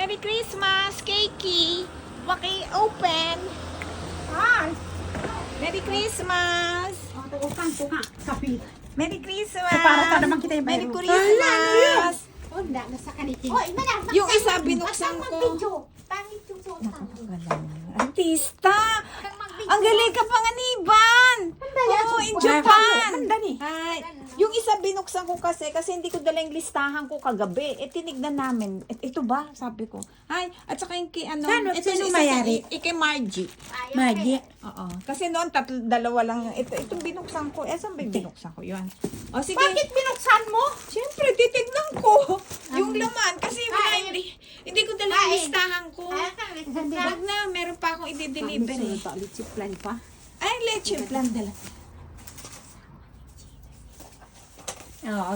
Merry Christmas, Keiki. Waki open. Ay! Merry Christmas. Tukang kapit. Merry Christmas. Para sa naman kita yung Merry bayro. Christmas. Oh, nasa kanitin. Hoy, madam. Yung isa binuksan ko. Pangit yung suot. Artista. Ang galing ka panganiban. Oh, in Japan. Mandani. Ay, yung isa binuksan ko kasi hindi ko dala yung listahan ko kagabi. Tinignan namin. Ito ba? Sabi ko. Ay, at saka yung kay ano. Saan? Ito Sino yung isa mayari? kay Margie. Magi. Oo. Kasi noon, dalawa lang. Itong binuksan ko. Saan ba yung binuksan ko yun? O, sige. Bakit binuksan mo? Siyempre, titignan ko. Yung laman. Kasi wala, hindi ko dala yung listahan ko. Wag na, meron pa akong i-deliver eh. Litsi plan pa. Ay, leche plan dala. Oo.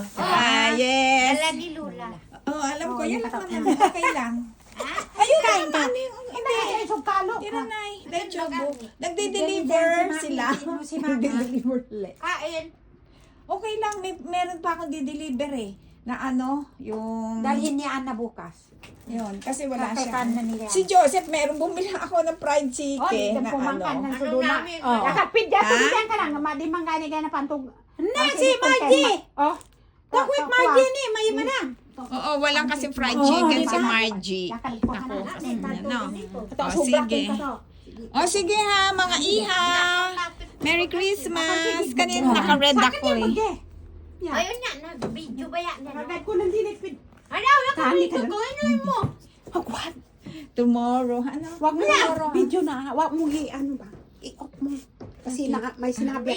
Yes. Dala ni Lula. Oh, alam ko. Yan lang naman. Okay lang. Ayun na naman. Hindi. Sugkalo. Tiranay. Leche bo. Nagde-deliver sila. Nagde-deliver ulit. Kain. Okay lang. Meron pa akong di-deliver eh. Na ano, yung... Dalhin niya Ana bukas. Yun, kasi wala siya. Kakakan na nila. Si Joseph, meron bumili ako ng fried chicken na pumangkan ano. ng sudula. namin? Oh. Kakapit dyan, Ha? tulitan ka lang. Madi mangani ka na pantog. Na, si Margie! Oh. Takwit Margie ni, may manang. Oo, walang kasi fried Oo, chicken di si ba? Margie. Ako. Ano? Ito, Oh, sobra sige. ka to. O sige ha, mga iha. Merry Christmas. Kanina naka-red ako eh. Ayun nga, nag-video ba yan? Kagad ko nang dinipid. Ano, Kani naka-video ka na. gawin mo. What? Tomorrow. Ano? Wag mo Tomorrow. na. Video na. Wag mo ano ba? I-off mo. Kasi may sinabi